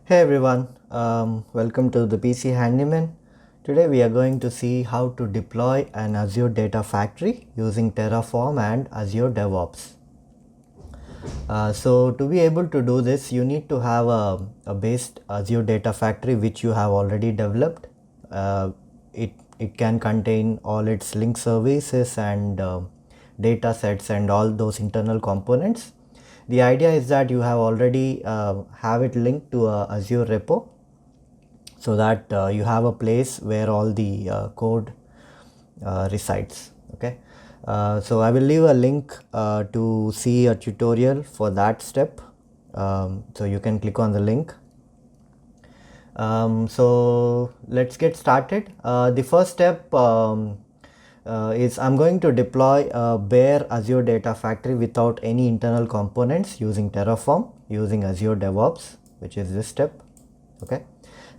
Hey everyone, welcome to the PC Handyman. Today we are going to see how to deploy an Azure Data Factory using Terraform and Azure DevOps. So to be able to do this, you need to have a based Azure Data Factory which you have already developed. It can contain all its link services and data sets and all those internal components. The idea is that you have already have it linked to a Azure repo so that you have a place where all the code resides. Okay, so I will leave a link to see a tutorial for that step, so you can click on the link. So let's get started. The first step is I'm going to deploy a bare Azure Data Factory without any internal components using Terraform, using Azure DevOps, which is this step. Okay,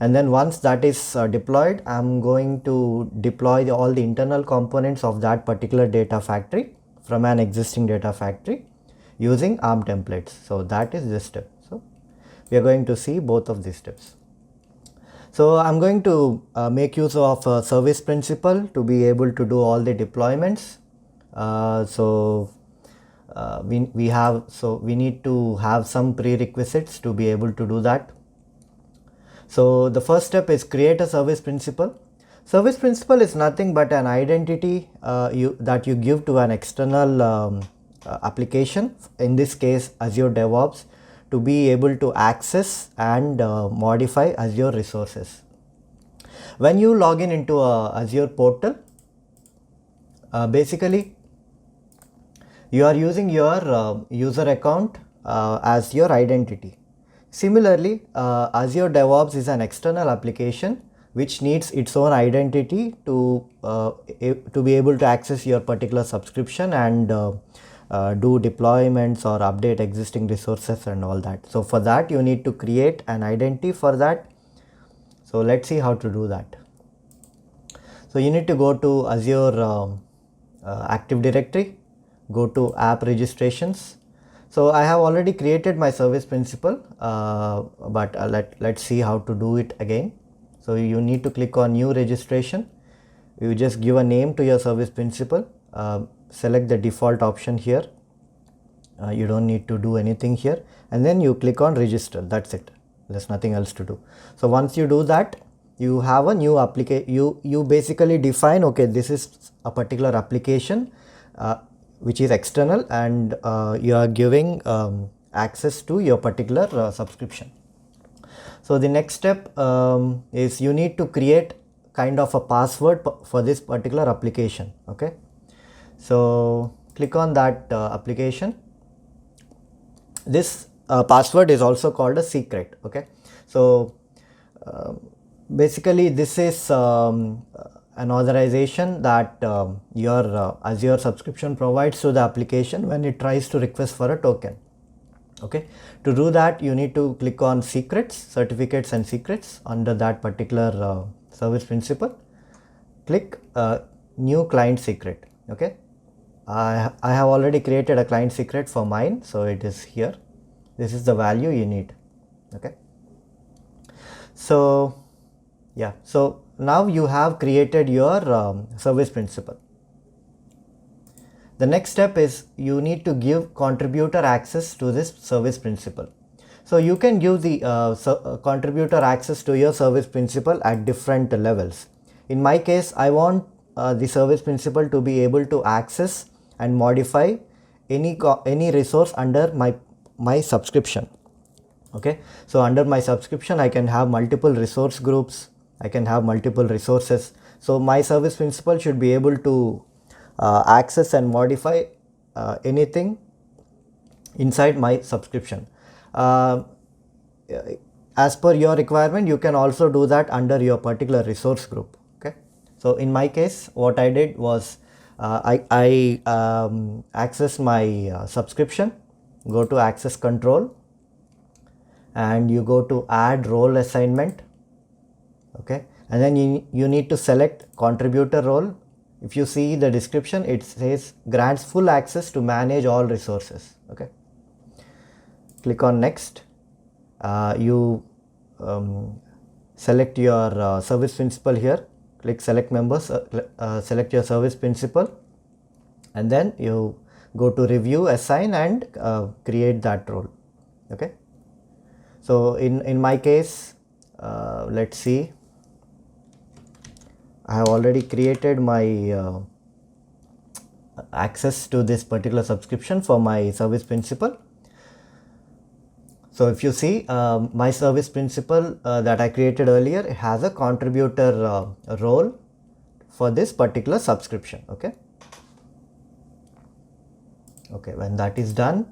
and then once that is deployed, I'm going to deploy all the internal components of that particular data factory from an existing data factory using ARM templates. So that is this step. So we are going to see both of these steps. So I'm going to make use of a service principal to be able to do all the deployments. We need to have some prerequisites to be able to do that. So the first step is create a service principal. Service principal is nothing but an identity that you give to an external application, in this case Azure DevOps, to be able to access and modify Azure resources. When you log in into a Azure portal, basically you are using your user account as your identity. Similarly, Azure DevOps is an external application which needs its own identity to be able to access your particular subscription and do deployments or update existing resources and all that. So for that you need to create an identity for that. So let's see how to do that. So you need to go to Azure Active Directory, go to app registrations. So I have already created my service principal, but let's see how to do it again. So you need to click on new registration. You just give a name to your service principal, select the default option here. You don't need to do anything here, and then you click on register. That's it. There's nothing else to do. So once you do that, you have a new application. You basically define, okay, this is a particular application which is external, and you are giving access to your particular subscription. So the next step is you need to create kind of a password for this particular application. Okay, so click on that application. This password is also called a secret. Okay, so basically this is an authorization that your Azure subscription provides to the application when it tries to request for a token. Okay, to do that you need to click on secrets, certificates and secrets under that particular service principal. Click new client secret. Okay, I have already created a client secret for mine, so it is here. This is the value you need. Okay, so yeah, so now you have created your service principal. The next step is you need to give contributor access to this service principal. So you can give the contributor access to your service principal at different levels. In my case, I want the service principal to be able to access and modify any resource under my subscription. Okay, so under my subscription I can have multiple resource groups, I can have multiple resources. So my service principal should be able to access and modify anything inside my subscription. As per your requirement, you can also do that under your particular resource group. Okay, so in my case what I did was I access my subscription, go to access control, and you go to add role assignment. Okay, and then you need to select contributor role. If you see the description, it says grants full access to manage all resources. Okay, click on next. You select your service principal here, click select members, select your service principal, and then you go to review, assign, and create that role. Okay, so in my case, let's see, I have already created my access to this particular subscription for my service principal. So if you see, my service principal that I created earlier has a contributor role for this particular subscription. Okay, when that is done,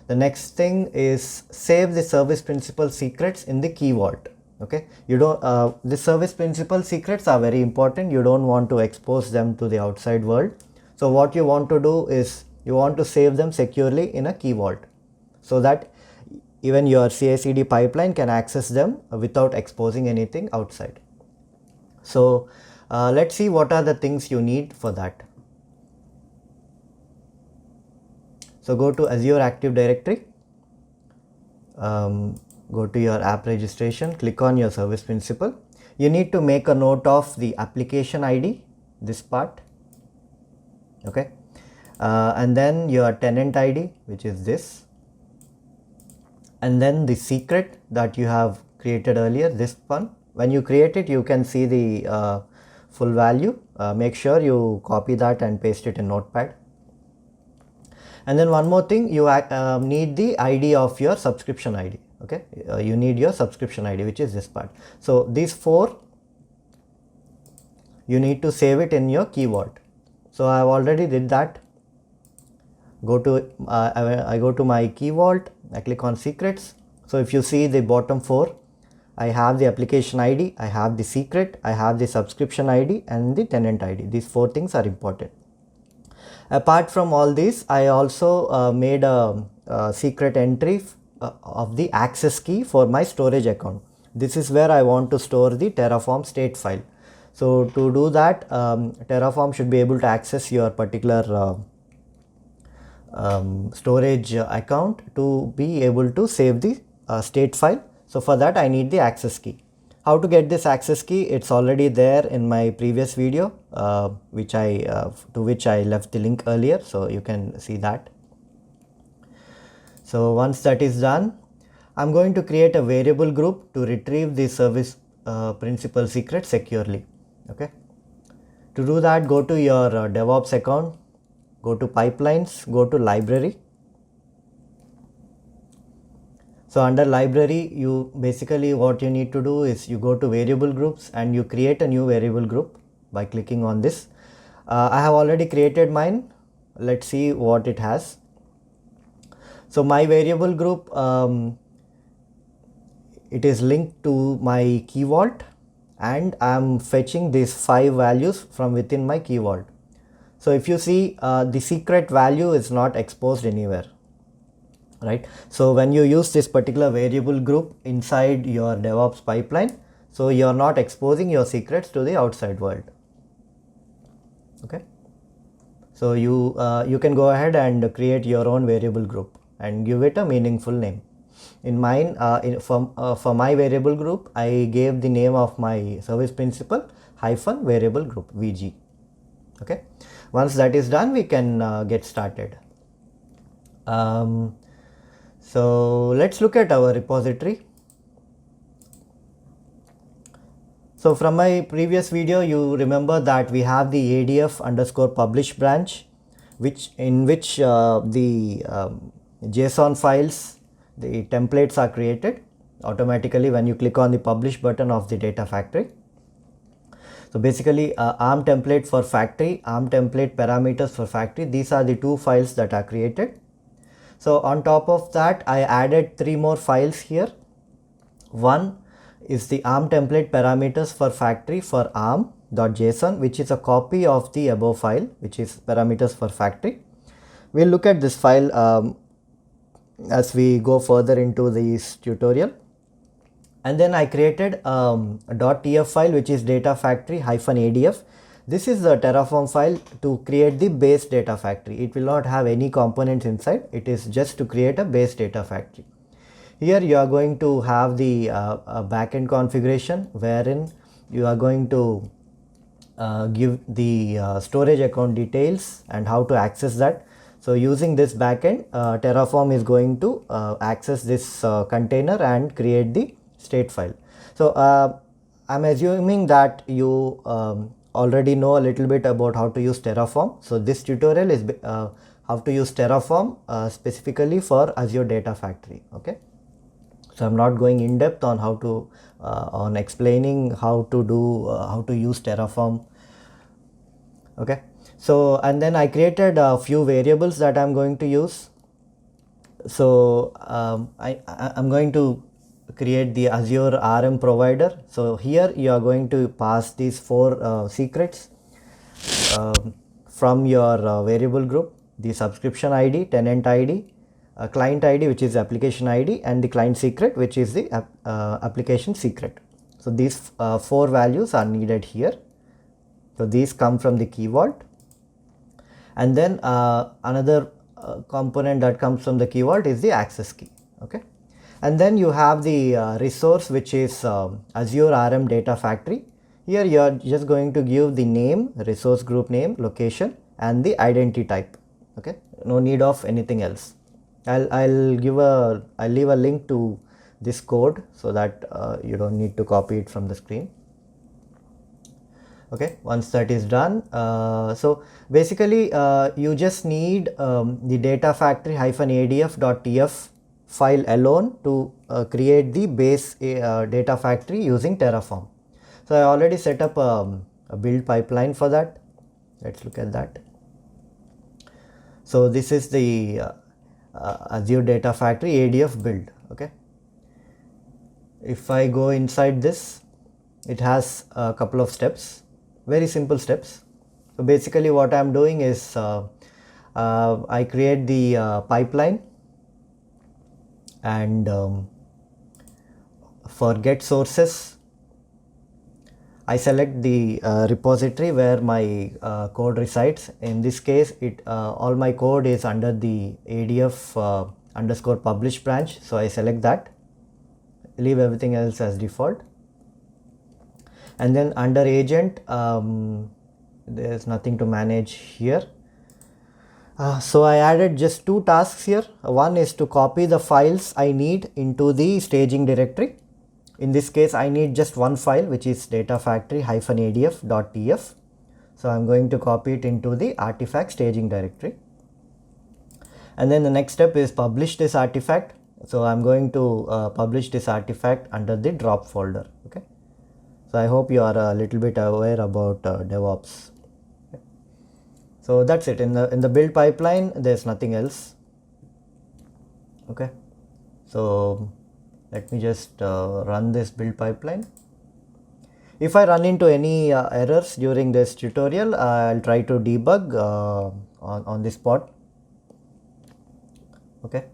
the next thing is save the service principal secrets in the key vault. Okay, you don't the service principal secrets are very important. You don't want to expose them to the outside world. So what you want to do is you want to save them securely in a key vault, so that even your CI/CD pipeline can access them without exposing anything outside. So let's see what are the things you need for that. So go to Azure Active Directory, go to your app registration, click on your service principal. You need to make a note of the application ID, this part. Okay, and then your tenant ID, which is this, and then the secret that you have created earlier, this one. When you create it, you can see the full value. Make sure you copy that and paste it in Notepad. And then one more thing, you need the ID of your subscription ID. Okay, you need your subscription ID, which is this part. So these four, you need to save it in your key vault. So I have already did that. Go to I go to my key vault, I click on secrets. So if you see the bottom four, I have the application ID, I have the secret, I have the subscription ID, and the tenant ID. These four things are important. Apart from all these, I also made a secret entry of the access key for my storage account. This is where I want to store the Terraform state file. So to do that, Terraform should be able to access your particular storage account to be able to save the state file. So for that, I need the access key. How to get this access key? It's already there in my previous video, to which I left the link earlier, so you can see that. So once that is done, I'm going to create a variable group to retrieve the service principal secret securely. Okay. To do that, go to your DevOps account, go to pipelines, go to library. So under library, you basically what you need to do is you go to variable groups and you create a new variable group by clicking on this. I have already created mine. Let's see what it has. So my variable group, it is linked to my key vault, and I am fetching these 5 values from within my key vault. So if you see, the secret value is not exposed anywhere, right? So when you use this particular variable group inside your DevOps pipeline, so you are not exposing your secrets to the outside world. Okay, so you can go ahead and create your own variable group and give it a meaningful name. In mine, for my variable group, I gave the name of my service principal hyphen variable group, VG. Okay, once that is done, we can get started. So let's look at our repository. So from my previous video, you remember that we have the ADF_publish branch, in which the JSON files, the templates are created automatically when you click on the publish button of the data factory. So basically ARM template for factory, ARM template parameters for factory, these are the 2 files that are created. So on top of that, I added 3 more files here. One is the ARM template parameters for factory for ARM.json, which is a copy of the above file, which is parameters for factory. We'll look at this file as we go further into this tutorial. And then I created a .tf file, which is data factory -adf. This is the Terraform file to create the base data factory. It will not have any components inside. It is just to create a base data factory. Here you are going to have the backend configuration wherein you are going to give the storage account details and how to access that. So using this backend, Terraform is going to access this container and create the state file. So I'm assuming that you already know a little bit about how to use Terraform. So this tutorial is how to use Terraform specifically for Azure Data Factory. Okay. So I'm not going in depth on how to on explaining how to do how to use Terraform. Okay. So and then I created a few variables that I'm going to use. So I'm going to create the Azure RM provider. So here you are going to pass these 4 secrets from your variable group: the subscription ID, tenant ID, client ID, which is application ID, and the client secret, which is the application secret. So these 4 values are needed here. So these come from the Key Vault. And then another component that comes from the Key Vault is the access key. Okay. And then you have the resource, which is Azure RM Data Factory. Here you are just going to give the name, resource group name, location, and the identity type. Okay. No need of anything else. I'll leave a link to this code so that you don't need to copy it from the screen. Okay, once that is done, so basically you just need the data factory -adf.tf file alone to create the base data factory using Terraform. So I already set up a build pipeline for that. Let's look at that. So this is the Azure Data Factory ADF build. Okay, if I go inside this, it has a couple of steps. Very simple steps. So basically what I am doing is I create the pipeline, and for get sources I select the repository where my code resides. In this case all my code is under the ADF underscore publish branch, so I select that, leave everything else as default. And then under agent there's nothing to manage here. So I added just 2 tasks here. One is to copy the files I need into the staging directory. In this case I need just one file, which is data factory -adf.tf. So I'm going to copy it into the artifact staging directory. And then the next step is publish this artifact. So I'm going to publish this artifact under the drop folder. Okay. So I hope you are a little bit aware about DevOps. Okay. So that's it. In the build pipeline, there's nothing else. Okay. So let me just run this build pipeline. If I run into any errors during this tutorial, I'll try to debug on the spot. Okay.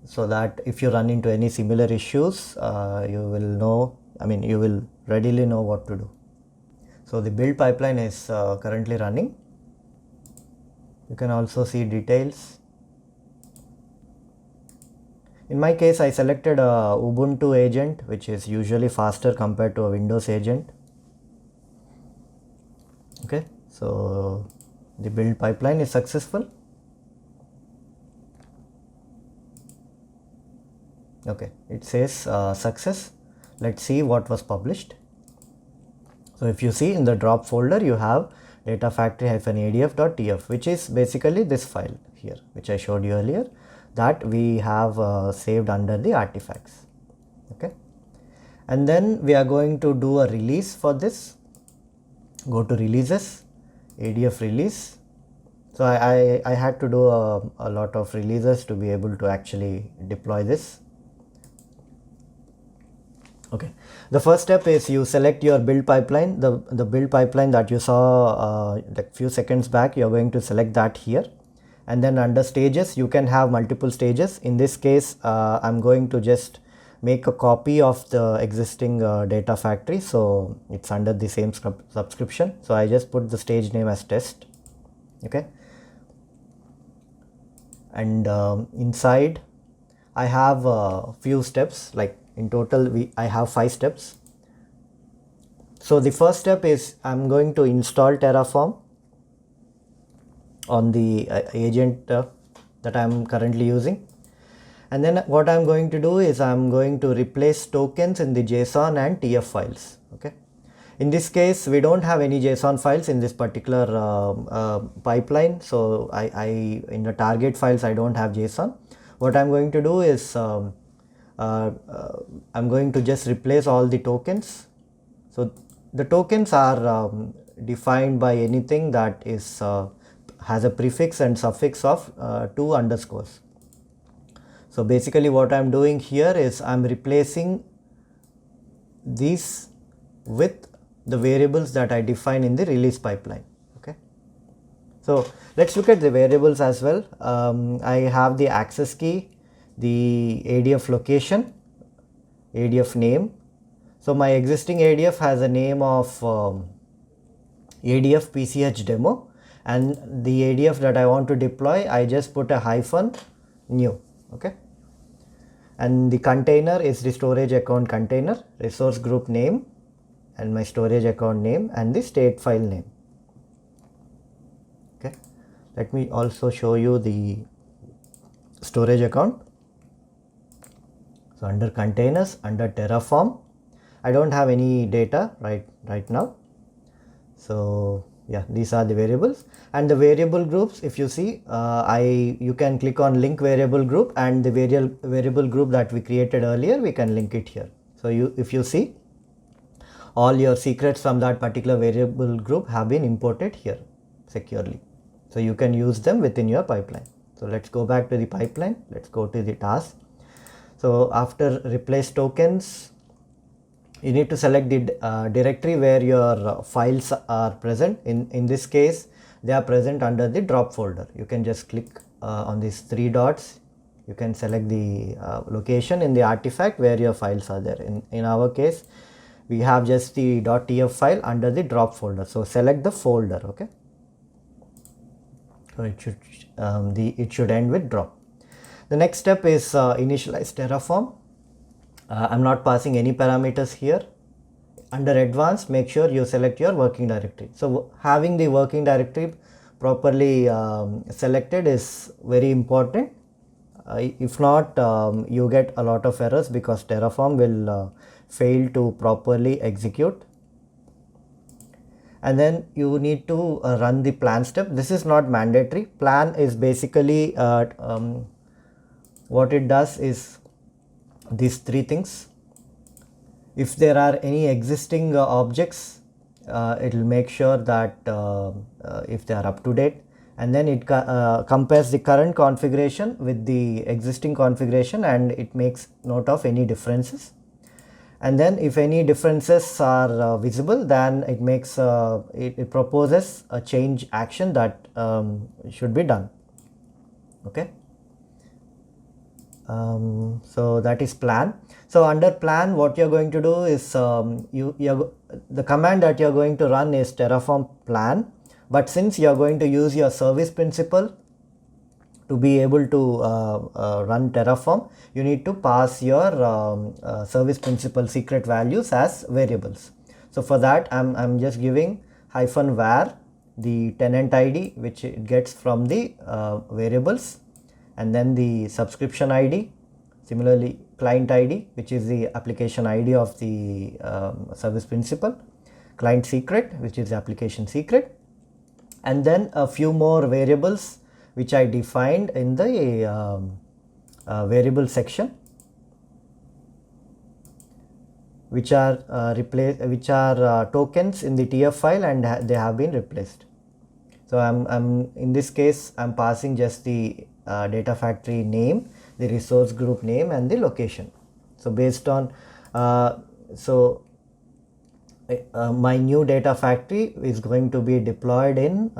So that if you run into any similar issues, you will know, you will readily know what to do. So the build pipeline is currently running. You can also see details. In my case, I selected a Ubuntu agent, which is usually faster compared to a Windows agent. Okay, so the build pipeline is successful. Okay, it says success. Let's see what was published. So if you see in the drop folder, you have data factory -adf.tf, which is basically this file here, which I showed you earlier, that we have saved under the artifacts. Okay, and then we are going to do a release for this. Go to releases, ADF release. So I had to do a lot of releases to be able to actually deploy this. Okay, the first step is you select your build pipeline, the build pipeline that you saw like few seconds back. You are going to select that here, and then under stages you can have multiple stages. In this case I'm going to just make a copy of the existing data factory, so it's under the same subscription. So I just put the stage name as test. Okay, and inside I have a few steps, like in total I have 5 steps. So the first step is I'm going to install Terraform on the agent that I'm currently using. And then what I'm going to do is I'm going to replace tokens in the JSON and TF files. Okay. In this case, we don't have any JSON files in this particular pipeline. So in the target files, I don't have JSON. What I'm going to do is I'm going to just replace all the tokens. So the tokens are defined by anything that is has a prefix and suffix of 2 underscores. So basically what I'm doing here is I'm replacing these with the variables that I define in the release pipeline. Okay. So let's look at the variables as well. I have the access key, the ADF location, ADF name. So my existing ADF has a name of ADF PCH demo, and the ADF that I want to deploy, I just put a hyphen new. Okay. And the container is the storage account container, resource group name, and my storage account name, and the state file name. Okay. Let me also show you the storage account. So under containers, under Terraform, I don't have any data right now. So yeah, these are the variables, and the variable groups, if you see, you can click on link variable group, and the variable group that we created earlier, we can link it here. So if you see, all your secrets from that particular variable group have been imported here securely. So you can use them within your pipeline. So let's go back to the pipeline. Let's go to the task. So after replace tokens, you need to select the directory where your files are present. In this case, they are present under the drop folder. You can just click on these 3 dots. You can select the location in the artifact where your files are there. In our case, we have just the .tf file under the drop folder. So select the folder. Okay. So it should end with drop. The next step is initialize Terraform. I'm not passing any parameters here. Under advanced, make sure you select your working directory. So having the working directory properly selected is very important. If not, you get a lot of errors because Terraform will fail to properly execute. And then you need to run the plan step. This is not mandatory. Plan is basically what it does is these 3 things. If there are any existing objects, it will make sure that if they are up to date, and then it compares the current configuration with the existing configuration, and it makes note of any differences. And then if any differences are visible, then it makes it proposes a change action that should be done. Okay. So that is plan. So under plan, what you're going to do is the command that you're going to run is Terraform plan. But since you're going to use your service principal to be able to run Terraform, you need to pass your service principal secret values as variables. So for that, I'm just giving -var, the tenant ID, which it gets from the variables, and then the subscription ID, similarly client ID, which is the application ID of the service principal, client secret, which is the application secret, and then a few more variables which I defined in the variable section, which are tokens in the TF file, and they have been replaced. So I'm in this case I'm passing just the data factory name, the resource group name, and the location. So based on my new data factory is going to be deployed in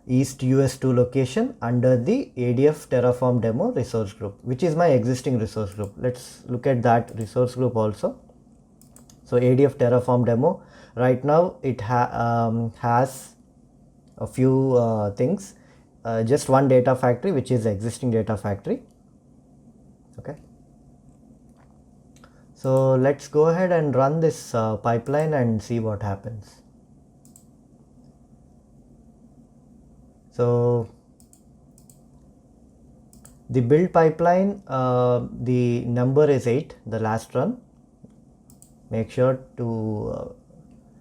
East US2 location under the ADF Terraform demo resource group, which is my existing resource group. Let's look at that resource group also. So ADF Terraform demo, right now it has a few things, just one data factory, which is the existing data factory. Okay. So let's go ahead and run this pipeline and see what happens. So the build pipeline, the number is 8, the last run. Make sure to,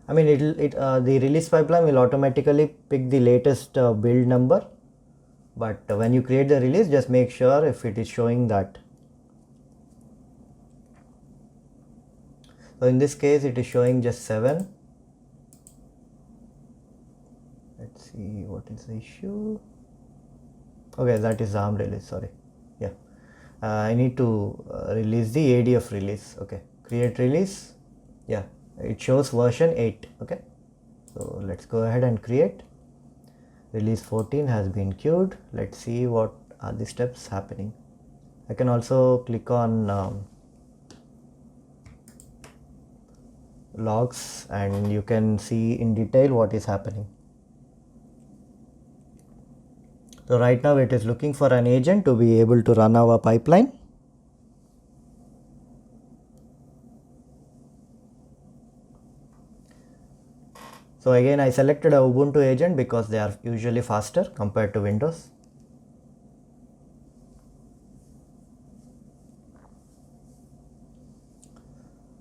the release pipeline will automatically pick the latest build number. But when you create the release, just make sure if it is showing that. So in this case, it is showing just 7. Let's see what is the issue. Okay, that is ARM release, sorry. Yeah, I need to release the ADF release. Okay, create release. Yeah, it shows version 8. Okay, so let's go ahead and create. Release 14 has been queued. Let's see what are the steps happening. I can also click on logs and you can see in detail what is happening. So right now it is looking for an agent to be able to run our pipeline. So again, I selected a Ubuntu agent because they are usually faster compared to Windows.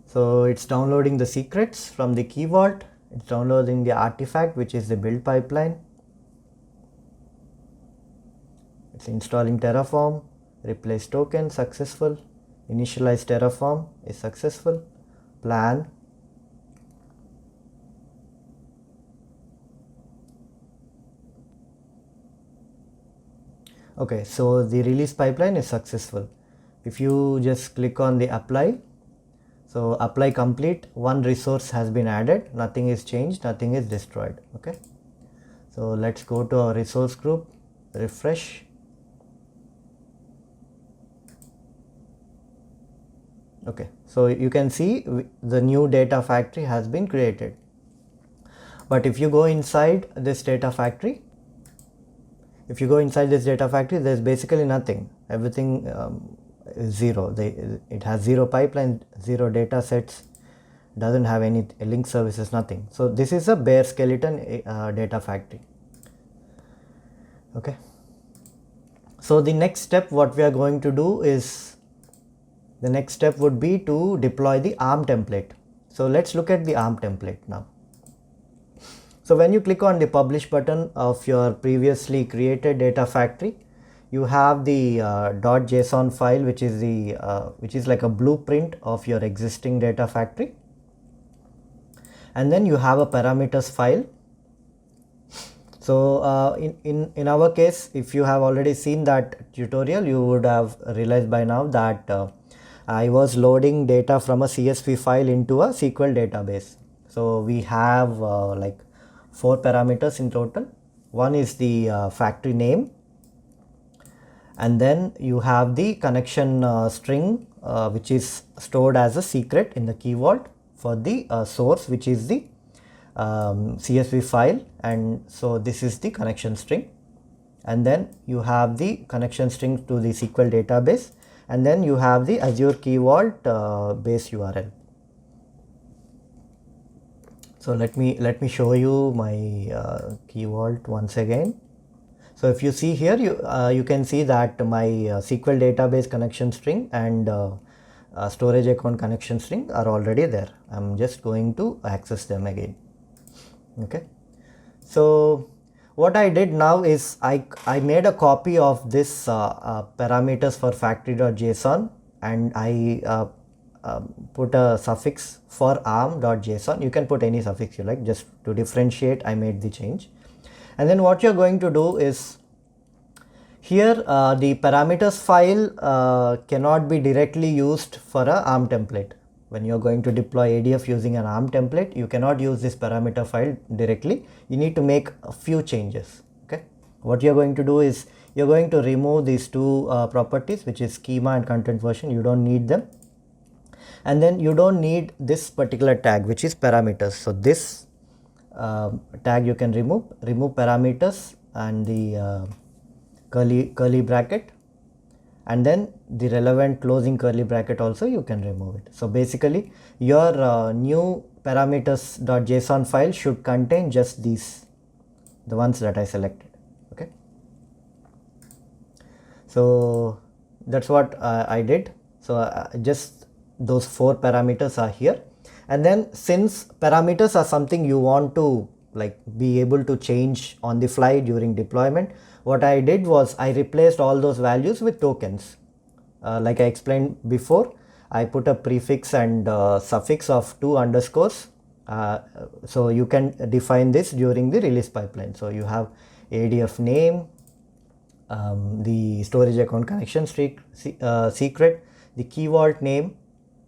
So it's downloading the secrets from the key vault. It's downloading the artifact, which is the build pipeline. It's installing Terraform. Replace token, successful. Initialize Terraform is successful. Plan. Okay, so the release pipeline is successful. If you just click on the apply, so apply complete, one resource has been added, nothing is changed, nothing is destroyed. Okay, so let's go to our resource group, refresh. Okay, so you can see the new data factory has been created. But if you go inside this data factory, there's basically nothing. Everything is zero. It has zero pipeline, zero data sets, doesn't have any link services, nothing. So this is a bare skeleton data factory. Okay. So the next step, what we are going to do is, the next step would be to deploy the ARM template. So let's look at the ARM template now. So when you click on the publish button of your previously created data factory, you have the .json file, which is like a blueprint of your existing data factory. And then you have a parameters file. So in our case, if you have already seen that tutorial, you would have realized by now that I was loading data from a CSV file into a SQL database. So we have like 4 parameters in total. One is the factory name, and then you have the connection string, which is stored as a secret in the key vault for the source, which is the CSV file. And so this is the connection string, and then you have the connection string to the SQL database, and then you have the Azure Key Vault base URL. So let me show you my Key Vault once again. So if you see here, you can see that my SQL database connection string and storage account connection string are already there. I'm just going to access them again. Okay. So what I did now is I made a copy of this parameters for factory.json, and I put a suffix for arm.json. You can put any suffix you like, just to differentiate. I made the change. And then what you're going to do is, here the parameters file cannot be directly used for a ARM template. When you're going to deploy ADF using an ARM template, you cannot use this parameter file directly. You need to make a few changes. Okay, what you're going to do is, you're going to remove these two properties, which is schema and content version. You don't need them. And then you don't need this particular tag, which is parameters. So this tag you can remove parameters and the curly bracket, and then the relevant closing curly bracket also you can remove it. So basically your new parameters.json file should contain just these, the ones that I selected. Okay, so that's what I did. So just those 4 parameters are here, and then since parameters are something you want to like be able to change on the fly during deployment, what I did was I replaced all those values with tokens. Like I explained before, I put a prefix and suffix of 2 underscores. So you can define this during the release pipeline. So you have ADF name, the storage account connection secret, the key vault name,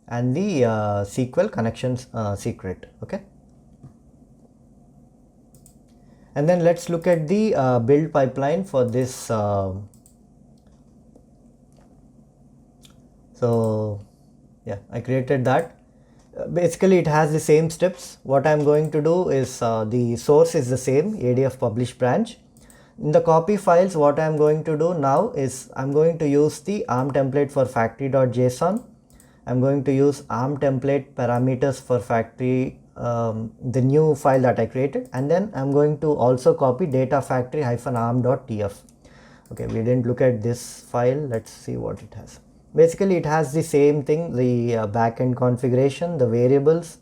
and the SQL connections secret. Okay, and then let's look at the build pipeline for this. So yeah, I created that. Basically it has the same steps. What I'm going to do is the source is the same, ADF publish branch. In the copy files, what I'm going to do now is I'm going to use the ARM template for factory.json. I'm going to use ARM template parameters for factory, the new file that I created, and then I'm going to also copy data factory-arm.tf. Okay, we didn't look at this file. Let's see what it has. Basically it has the same thing, the backend configuration, the variables,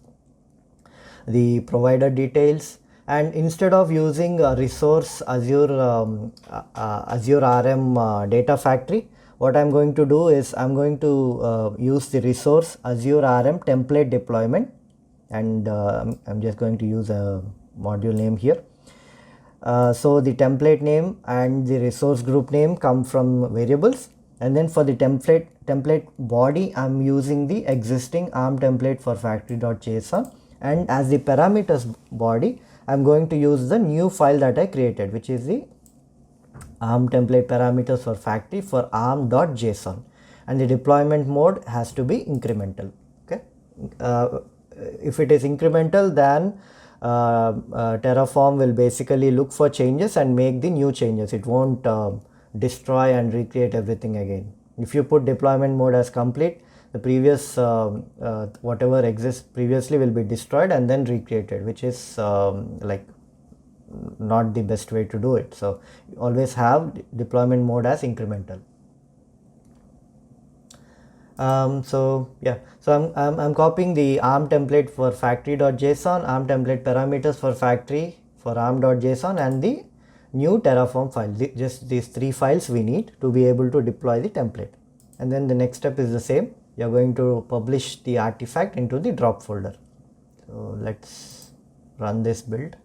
the provider details, and instead of using resource Azure RM data factory, what I'm going to do is I'm going to use the resource Azure RM template deployment, and I'm just going to use a module name here. So the template name and the resource group name come from variables, and then for the template body I'm using the existing ARM template for factory.json, and as the parameters body I'm going to use the new file that I created, which is the ARM template parameters for factory for arm.json, and the deployment mode has to be incremental. Okay, if it is incremental, then Terraform will basically look for changes and make the new changes. It won't destroy and recreate everything again. If you put deployment mode as complete, the previous whatever exists previously will be destroyed and then recreated, which is like not the best way to do it. So you always have deployment mode as incremental. So yeah, so I'm copying the ARM template for factory.json, ARM template parameters for factory for arm.json, and the new Terraform file. Just these 3 files we need to be able to deploy the template. And then the next step is the same. You're going to publish the artifact into the drop folder. So let's run this build.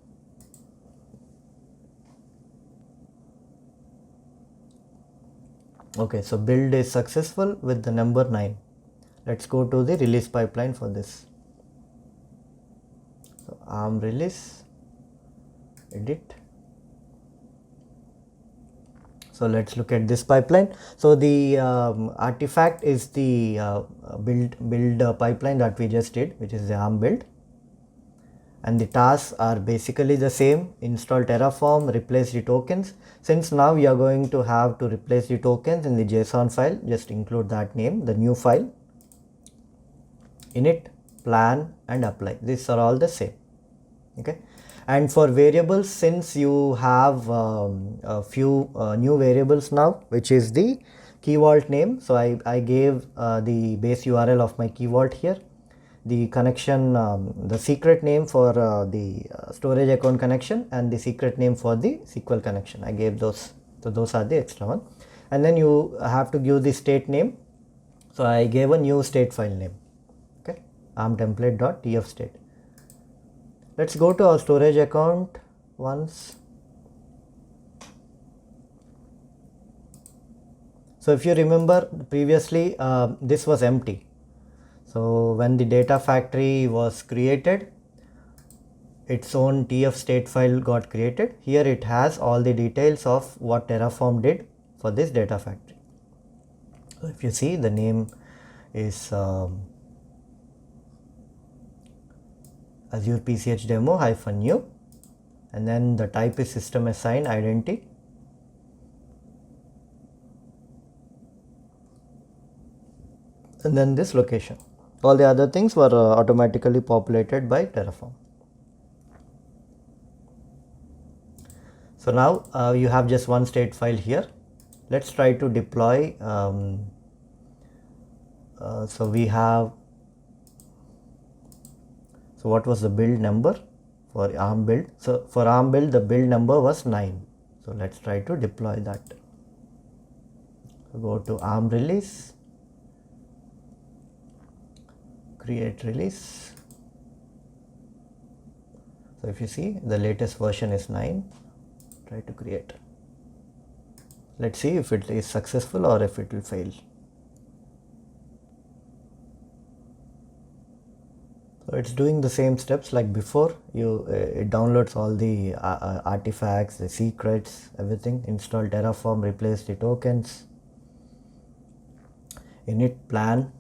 Okay, so build is successful with the number 9. Let's go to the release pipeline for this. So ARM release, edit. So let's look at this pipeline. So the artifact is the build pipeline that we just did, which is the ARM build. And the tasks are basically the same: install Terraform, replace the tokens. Since now you are going to have to replace the tokens in the JSON file, just include that name, the new file, init, plan, and apply. These are all the same. Okay, and for variables, since you have a few new variables now, which is the key vault name, so I gave the base URL of my key vault here, the connection, the secret name for the storage account connection, and the secret name for the SQL connection. I gave those, so those are the extra one. And then you have to give the state name, so I gave a new state file name. Okay, arm template.tf state. Let's go to our storage account once. So if you remember previously, this was empty. So when the data factory was created, its own TF state file got created. Here it has all the details of what Terraform did for this data factory. So if you see, the name is Azure PCH demo -new, and then the type is system assigned identity. and then this location. All the other things were automatically populated by Terraform. So now you have just one state file here. Let's try to deploy. So we have, so what was the build number for ARM build? So for ARM build, the build number was 9. So let's try to deploy that. So go to ARM release, create release. So if you see, the latest version is 9. Try to create. Let's see if it is successful or if it will fail. So it's doing the same steps like before. It downloads all the artifacts, the secrets, everything. Install Terraform, replace the tokens, init plan,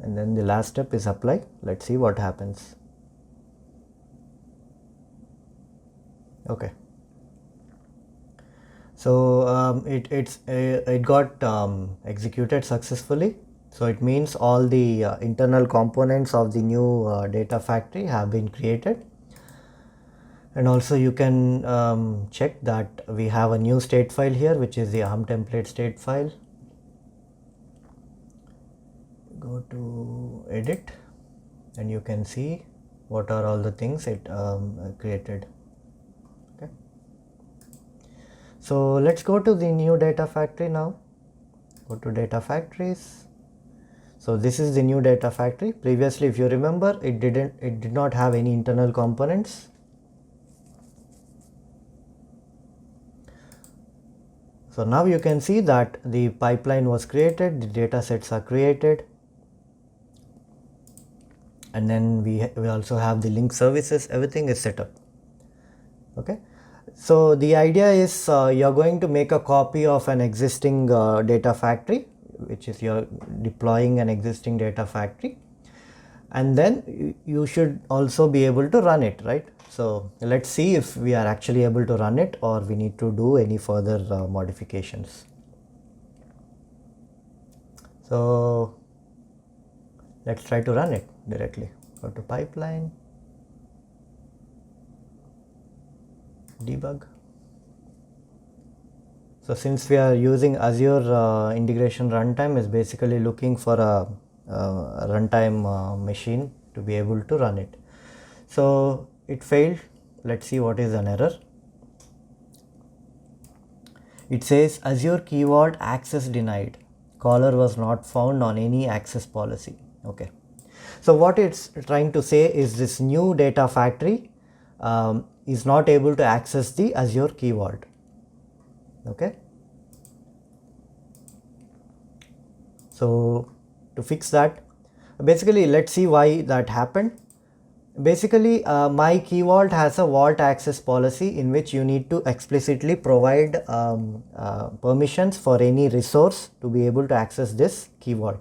and then the last step is apply. Let's see what happens. Okay. So it got executed successfully. So it means all the internal components of the new data factory have been created. And also you can check that we have a new state file here, which is the ARM template state file. Go to edit and you can see what are all the things it created. Okay. So let's go to the new data factory now. Go to data factories. So this is the new data factory. Previously, if you remember, it did not have any internal components. So now you can see that the pipeline was created, the data sets are created, and then we also have the link services, everything is set up. Okay. So the idea is you're going to make a copy of an existing data factory, which is you're deploying an existing data factory, and then you should also be able to run it, right? So let's see if we are actually able to run it or we need to do any further modifications. So let's try to run it directly. Go to pipeline, debug. So since we are using Azure integration runtime, is basically looking for a runtime machine to be able to run it. So it failed. Let's see what is an error. It says Azure Key Vault access denied. Caller was not found on any access policy. Okay. So what it's trying to say is this new data factory is not able to access the Azure Key Vault. Okay. So to fix that, basically let's see why that happened. Basically my Key Vault has a vault access policy in which you need to explicitly provide permissions for any resource to be able to access this Key Vault.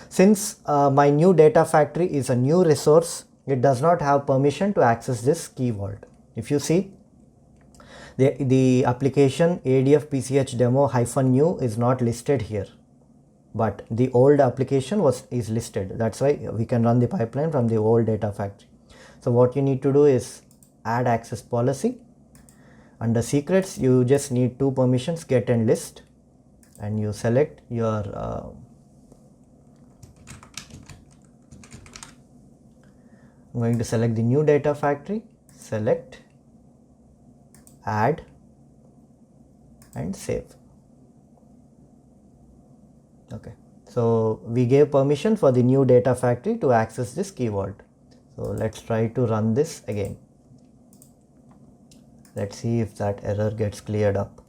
Since my new data factory is a new resource, it does not have permission to access this Key Vault. If you see, the application ADF PCH demo -new is not listed here, but the old application is listed. That's why we can run the pipeline from the old data factory. So what you need to do is add access policy. Under secrets, you just need two permissions, get and list, and you select your I'm going to select the new data factory, select, add, and save. Okay, so we gave permission for the new data factory to access this Key Vault. So let's try to run this again. Let's see if that error gets cleared up.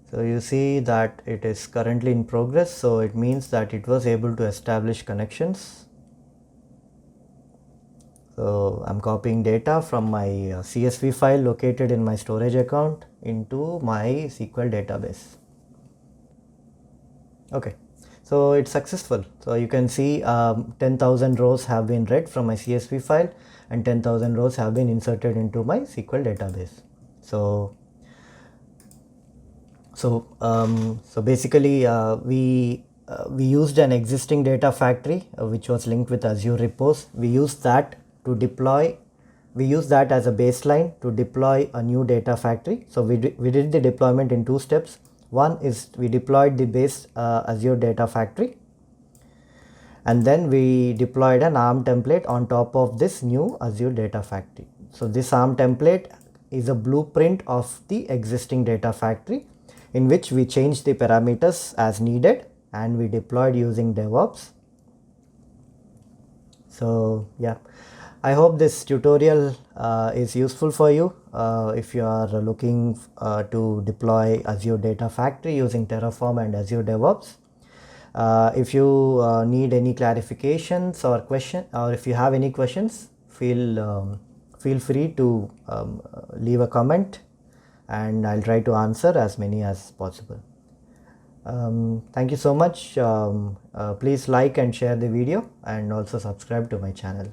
So you see that it is currently in progress, so it means that it was able to establish connections. So I'm copying data from my CSV file located in my storage account into my SQL database. Okay, so it's successful. So you can see 10,000 rows have been read from my CSV file and 10,000 rows have been inserted into my SQL database. So So basically, we used an existing data factory which was linked with Azure repos. We used that to deploy. We used that as a baseline to deploy a new data factory. So we did the deployment in 2 steps. One is we deployed the base Azure data factory, and then we deployed an ARM template on top of this new Azure data factory. So this ARM template is a blueprint of the existing data factory, in which we changed the parameters as needed and we deployed using DevOps. So yeah, I hope this tutorial is useful for you if you are looking to deploy Azure Data Factory using Terraform and Azure DevOps. If you need any clarifications or or if you have any questions, feel free to leave a comment, and I'll try to answer as many as possible. Thank you so much. Please like and share the video, and also subscribe to my channel.